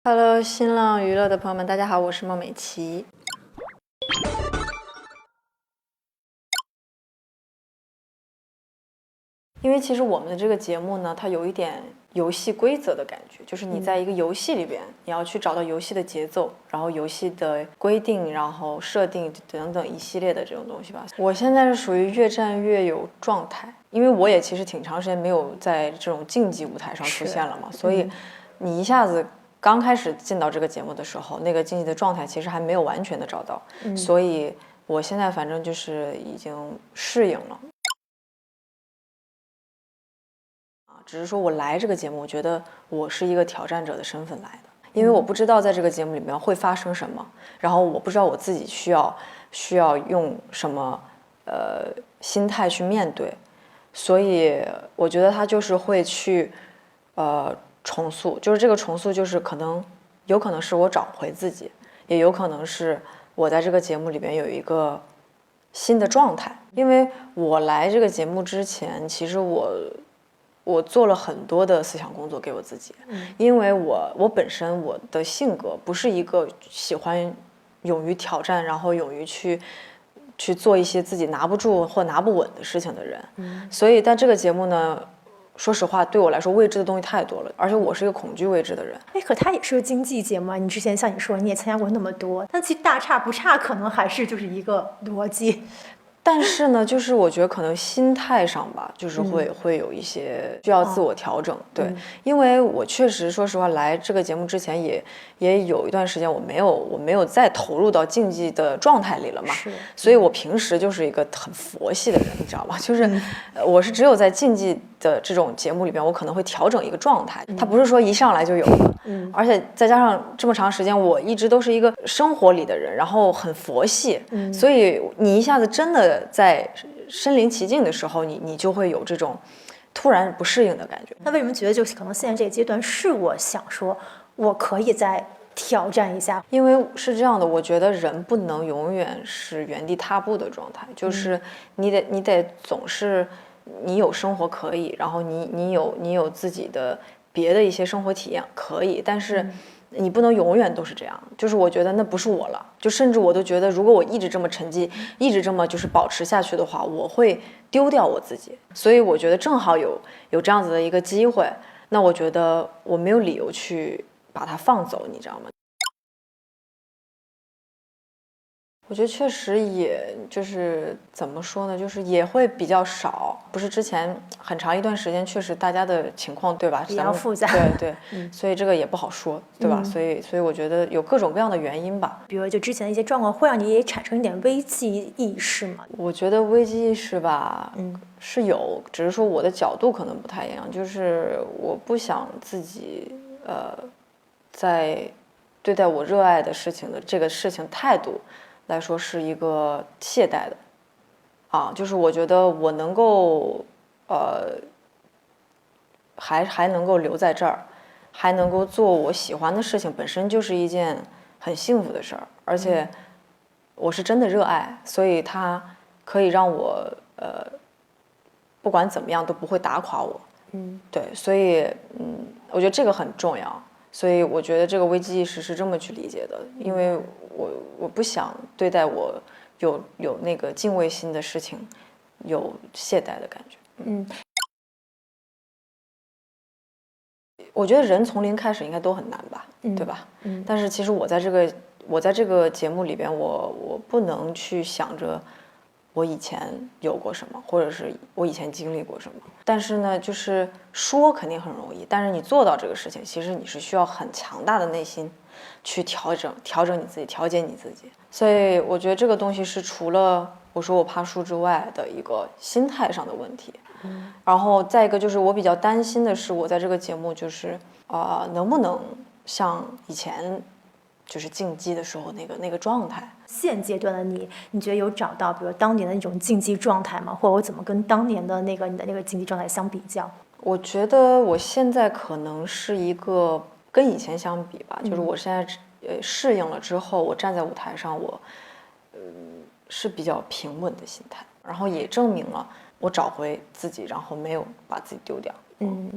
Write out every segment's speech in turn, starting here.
Hello，新浪娱乐的朋友们，大家好，我是孟美岐。因为其实我们的这个节目呢，它有一点游戏规则的感觉，就是你在一个游戏里边，你要去找到游戏的节奏，然后游戏的规定，然后设定等等一系列的这种东西吧。我现在是属于越战越有状态，因为我也其实挺长时间没有在这种竞技舞台上出现了嘛，所以你一下子刚开始进到这个节目的时候，那个竞技的状态其实还没有完全的找到，所以我现在反正就是已经适应了。只是说我来这个节目，我觉得我是一个挑战者的身份来的，因为我不知道在这个节目里面会发生什么，然后我不知道我自己需要用什么心态去面对，所以我觉得他就是会去重塑，就是这个重塑就是有可能是我找回自己，也有可能是我在这个节目里边有一个新的状态，因为我来这个节目之前，其实我做了很多的思想工作给我自己，因为我本身我的性格不是一个喜欢勇于挑战，然后勇于去做一些自己拿不住或拿不稳的事情的人，所以在这个节目呢，说实话对我来说未知的东西太多了，而且我是一个恐惧未知的人。可它也是个经济节目啊，你之前像你说你也参加过那么多，但其实大差不差，可能还是就是一个逻辑。但是呢，就是我觉得可能心态上吧，就是会有一些需要自我调整。对，因为我确实说实话，来这个节目之前也有一段时间我没有再投入到竞技的状态里了嘛，所以我平时就是一个很佛系的人，你知道吗？就是我是只有在竞技的这种节目里边，我可能会调整一个状态，它不是说一上来就有的。而且再加上这么长时间，我一直都是一个生活里的人，然后很佛系，所以你一下子真的在身临其境的时候，你就会有这种突然不适应的感觉。那为什么觉得就可能现在这个阶段是我想说我可以再挑战一下？因为是这样的，我觉得人不能永远是原地踏步的状态，就是你得总是你有生活可以，然后你有自己的别的一些生活体验可以，但是你不能永远都是这样。就是我觉得那不是我了，就甚至我都觉得，如果我一直这么沉寂，一直这么就是保持下去的话，我会丢掉我自己。所以我觉得正好有这样子的一个机会，那我觉得我没有理由去把它放走，你知道吗？我觉得确实也就是怎么说呢，就是也会比较少，不是之前很长一段时间，确实大家的情况对吧，比较复杂，对，所以这个也不好说，对吧？所以我觉得有各种各样的原因吧。比如就之前的一些状况，会让你也产生一点危机意识嘛？我觉得危机意识吧，是有，只是说我的角度可能不太一样，就是我不想自己在对待我热爱的事情的这个事情态度来说是一个懈怠的，就是我觉得我能够，还能够留在这儿，还能够做我喜欢的事情，本身就是一件很幸福的事儿，而且我是真的热爱，所以它可以让我不管怎么样都不会打垮我，对，所以我觉得这个很重要。所以我觉得这个危机意识是这么去理解的，因为我不想对待我有那个敬畏心的事情有懈怠的感觉。我觉得人从零开始应该都很难吧，对吧？但是其实我在这个节目里边，我不能去想着我以前有过什么，或者是我以前经历过什么。但是呢，就是说肯定很容易，但是你做到这个事情，其实你是需要很强大的内心去调整你自己，调节你自己。所以我觉得这个东西是除了我说我怕输之外的一个心态上的问题。然后再一个就是我比较担心的是，我在这个节目就是能不能像以前就是竞技的时候那个状态。现阶段的你觉得有找到比如当年的那种竞技状态吗？或者我怎么跟当年的你的那个竞技状态相比较？我觉得我现在可能是一个跟以前相比吧，就是我现在适应了之后，我站在舞台上，我是比较平稳的心态，然后也证明了我找回自己，然后没有把自己丢掉。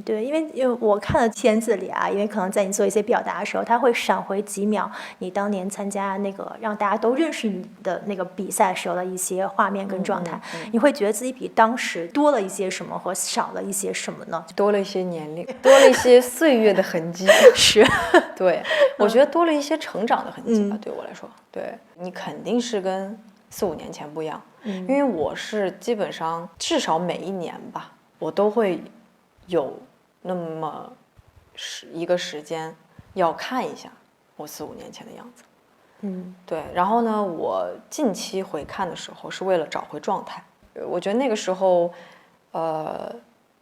对，因为我看了片子里啊，因为可能在你做一些表达的时候，它会闪回几秒你当年参加那个让大家都认识你的那个比赛时候的一些画面跟状态，你会觉得自己比当时多了一些什么和少了一些什么呢？多了一些年龄，多了一些岁月的痕迹。是，对，我觉得多了一些成长的痕迹吧。对我来说，对你肯定是跟4、5年前不一样，因为我是基本上至少每一年吧，我都会有那么一个时间要看一下我4、5年前的样子。对。然后呢，我近期回看的时候是为了找回状态。我觉得那个时候，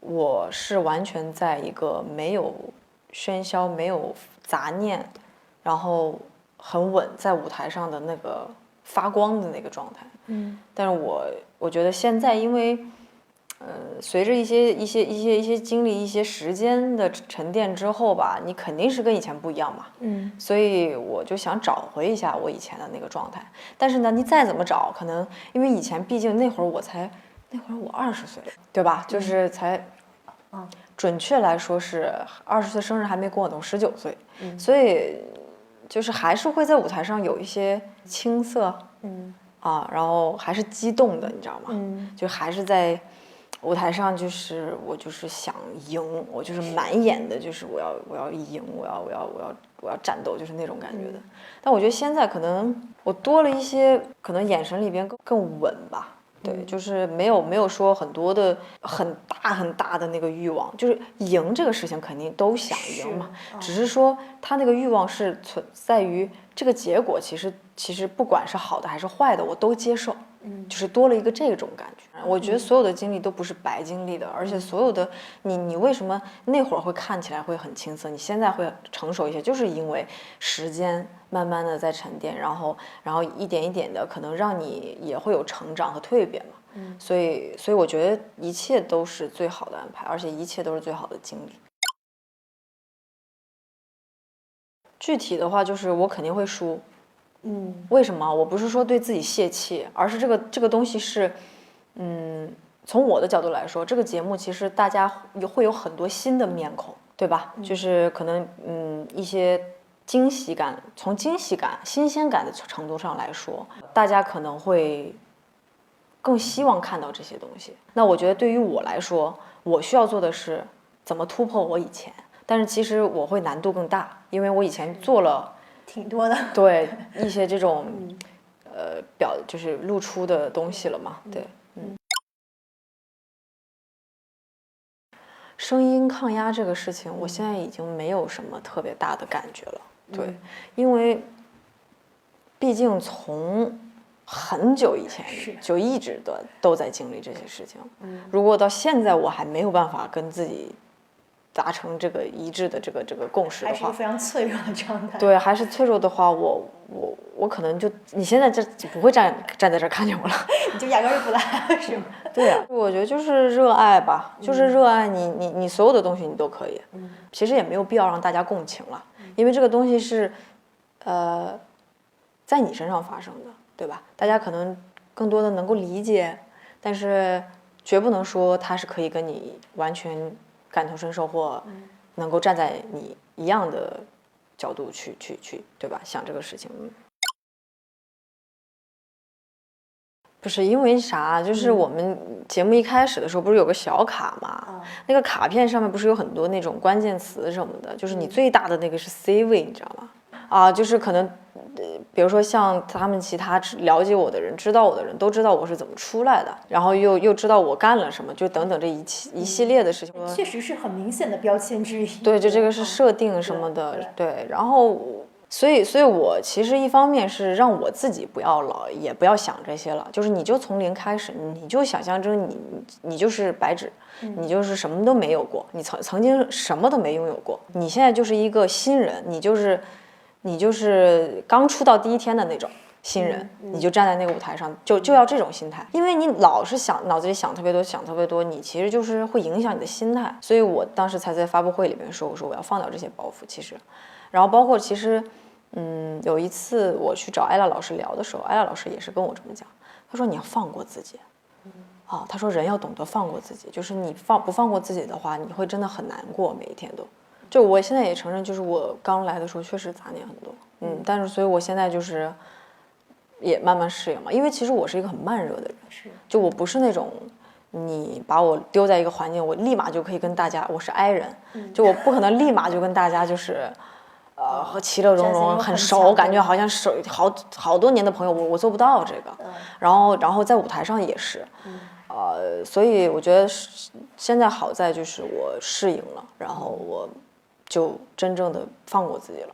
我是完全在一个没有喧嚣、没有杂念，然后很稳在舞台上的那个发光的那个状态。但是我觉得现在因为随着一些经历、一些时间的沉淀之后吧，你肯定是跟以前不一样嘛。所以我就想找回一下我以前的那个状态。但是呢，你再怎么找，可能因为以前毕竟那会儿我20岁，对吧？就是才，准确来说是20岁生日还没过呢，我19岁，所以就是还是会在舞台上有一些青涩，然后还是激动的，你知道吗？就还是在舞台上，我就是想赢，我就是满眼的就是我要赢，我要战斗，就是那种感觉的。但我觉得现在可能我多了一些，可能眼神里边更稳吧。对，就是没有说很多的很大的那个欲望，就是赢这个事情肯定都想赢嘛，只是说他那个欲望是存在于这个结果，其实不管是好的还是坏的，我都接受。就是多了一个这种感觉。我觉得所有的经历都不是白经历的，而且所有的你为什么那会儿会看起来会很青涩，你现在会成熟一些，就是因为时间慢慢的在沉淀，然后一点一点的可能让你也会有成长和蜕变嘛。所以我觉得一切都是最好的安排，而且一切都是最好的经历。具体的话就是我肯定会输。为什么？我不是说对自己泄气，而是这个东西是，从我的角度来说，这个节目其实大家会有很多新的面孔，对吧？就是可能一些惊喜感，从惊喜感、新鲜感的程度上来说，大家可能会更希望看到这些东西。那我觉得对于我来说，我需要做的是怎么突破我以前，但是其实我会难度更大，因为我以前做了。挺多的，对一些这种，就是露出的东西了嘛，对，声音抗压这个事情，我现在已经没有什么特别大的感觉了，对，因为，毕竟从很久以前就一直都在经历这些事情，如果到现在我还没有办法跟自己。达成这个一致的这个共识的话，还是一个非常脆弱的状态。对，还是脆弱的话，我可能就你现在就不会站在这儿看见我了，你就压根儿就不来了，是吗？对啊，我觉得就是热爱吧，就是热爱你所有的东西你都可以。其实也没有必要让大家共情了，因为这个东西是，在你身上发生的，对吧？大家可能更多的能够理解，但是绝不能说它是可以跟你完全。感同身受或能够站在你一样的角度去，对吧？想这个事情，不是因为啥？就是我们节目一开始的时候不是有个小卡嘛？那个卡片上面不是有很多那种关键词什么的？就是你最大的那个是 C 位，你知道吗？就是可能。比如说像他们其他了解我的人、知道我的人都知道我是怎么出来的，然后又知道我干了什么，就等等这一系列的事情，确实是很明显的标签之一。对，就这个是设定什么的，对。然后，所以我其实一方面是让我自己不要也不要想这些了，就是你就从零开始，你就想象着你就是白纸，你就是什么都没有过，你曾经什么都没拥有过，你现在就是一个新人，你就是刚出道第一天的那种新人，你就站在那个舞台上，就要这种心态，因为你老是脑子里想特别多，你其实就是会影响你的心态。所以我当时才在发布会里面说，我说我要放掉这些包袱。其实，然后包括其实，有一次我去找艾拉老师聊的时候，艾拉老师也是跟我这么讲，他说你要放过自己，啊，他说人要懂得放过自己，就是你不放过自己的话，你会真的很难过，每一天都。就我现在也承认，就是我刚来的时候确实杂念很多，但是所以我现在就是也慢慢适应嘛，因为其实我是一个很慢热的人，就我不是那种你把我丢在一个环境，我立马就可以跟大家，我是 I 人，就我不可能立马就跟大家就是和其乐融融很熟，感觉好像是好多年的朋友，我做不到这个，然后在舞台上也是。所以我觉得现在好在就是我适应了，然后我就真正的放过自己了。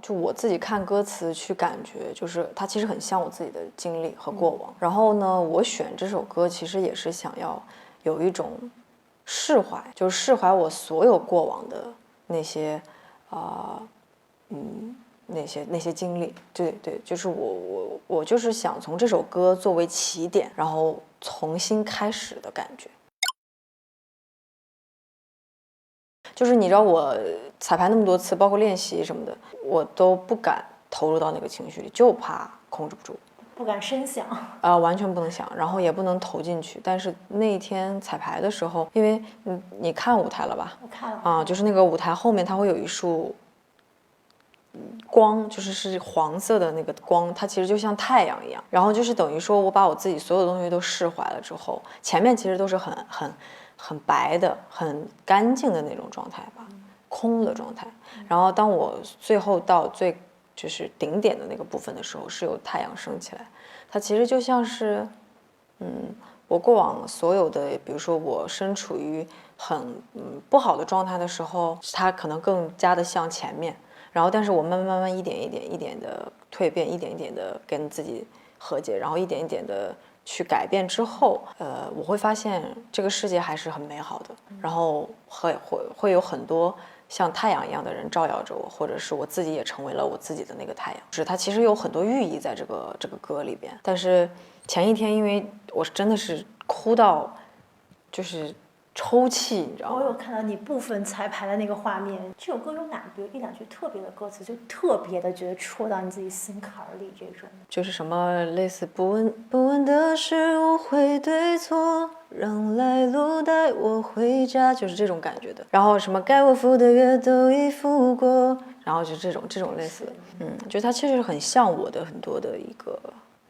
就我自己看歌词去感觉，就是它其实很像我自己的经历和过往。然后呢，我选这首歌其实也是想要有一种释怀，就是释怀我所有过往的那些那些经历，对，就是我就是想从这首歌作为起点，然后重新开始的感觉。就是你知道我彩排那么多次，包括练习什么的，我都不敢投入到那个情绪里，就怕控制不住，不敢深想完全不能想，然后也不能投进去。但是那一天彩排的时候，因为你看舞台了吧？我看了就是那个舞台后面它会有一束光，是黄色的那个光，它其实就像太阳一样。然后就是等于说我把我自己所有东西都释怀了之后，前面其实都是很白的、很干净的那种状态吧，空的状态。然后当我最后到最就是顶点的那个部分的时候，是有太阳升起来，它其实就像是，我过往所有的，比如说我身处于很不好的状态的时候，它可能更加的向前面。然后，但是我慢慢一点一点的蜕变，一点一点的跟自己和解，然后一点一点的去改变之后，我会发现这个世界还是很美好的，然后会有很多像太阳一样的人照耀着我，或者是我自己也成为了我自己的那个太阳。就是它其实有很多寓意在这个歌里边。但是前一天，因为我真的是哭到就是抽泣，你知道吗？我有看到你部分彩排的那个画面。这首歌有比如一两句特别的歌词，就特别的觉得戳到你自己心坎里这种。就是什么类似不问的是误会对错，让来路带我回家，就是这种感觉的。然后什么该我付的约都已付过，然后就这种类似的。就它其实很像我的很多的一个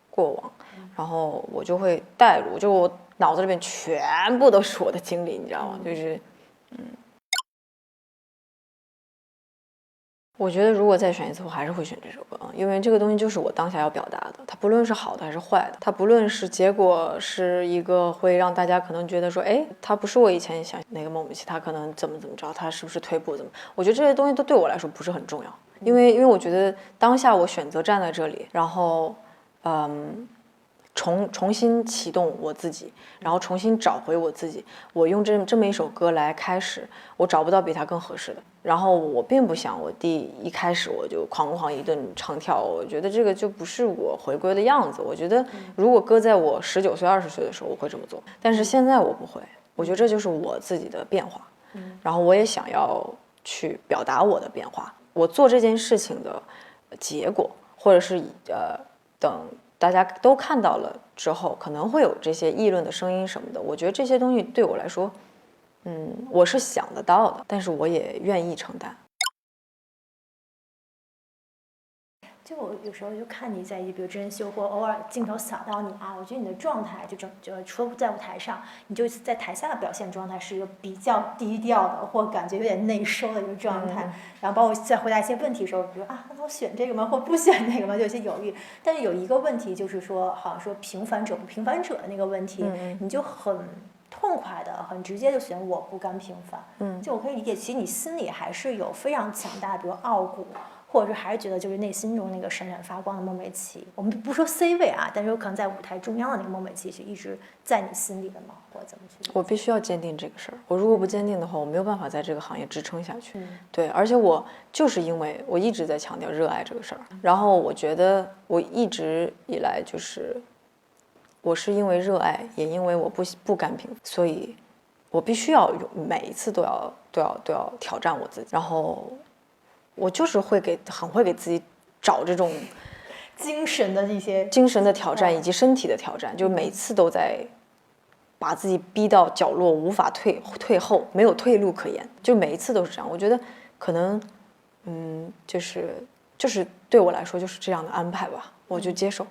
过往，然后我就会带入，就我脑子里面全部都是我的经历，你知道吗？就是我觉得如果再选一次，我还是会选这首歌，因为这个东西就是我当下要表达的。它不论是好的还是坏的，它不论是结果是一个会让大家可能觉得说，哎，它不是我以前想那个孟美岐，他可能怎么着，他是不是退步怎么？我觉得这些东西都对我来说不是很重要，因为我觉得当下我选择站在这里，然后重新启动我自己，然后重新找回我自己。我用这么一首歌来开始，我找不到比它更合适的。然后我并不想我一开始我就哐一顿唱跳，我觉得这个就不是我回归的样子。我觉得如果搁在我19岁、20岁的时候，我会这么做，但是现在我不会。我觉得这就是我自己的变化，然后我也想要去表达我的变化。我做这件事情的结果，或者是等大家都看到了之后，可能会有这些议论的声音什么的。我觉得这些东西对我来说，我是想得到的，但是我也愿意承担。就我有时候就看你在比如真人秀或偶尔镜头扫到你啊，我觉得你的状态就除了在舞台上，你就在台下的表现状态是一个比较低调的，或感觉有点内收的一个状态。然后包括在回答一些问题的时候，比如那我选这个吗，或不选那个吗，就有些犹豫。但是有一个问题就是说，好像说平凡者不平凡者的那个问题，你就很痛快的、很直接就选我不甘平凡。就我可以理解，其实你心里还是有非常强大的，比如傲骨。或者是还是觉得就是内心中那个闪闪发光的孟美岐，我们不说 C 位啊，但是有可能在舞台中央的那个孟美岐是一直在你心里的吗？或者怎么去？我必须要坚定这个事儿，我如果不坚定的话，我没有办法在这个行业支撑下去。对，而且我就是因为我一直在强调热爱这个事儿，然后我觉得我一直以来就是我是因为热爱，也因为我不甘平凡，所以我必须要每一次都要挑战我自己，然后。我就是很会给自己找这种精神的一些精神的挑战以及身体的挑战，就每次都在把自己逼到角落，无法退后，没有退路可言，就每一次都是这样。我觉得可能，就是对我来说就是这样的安排吧，我就接受。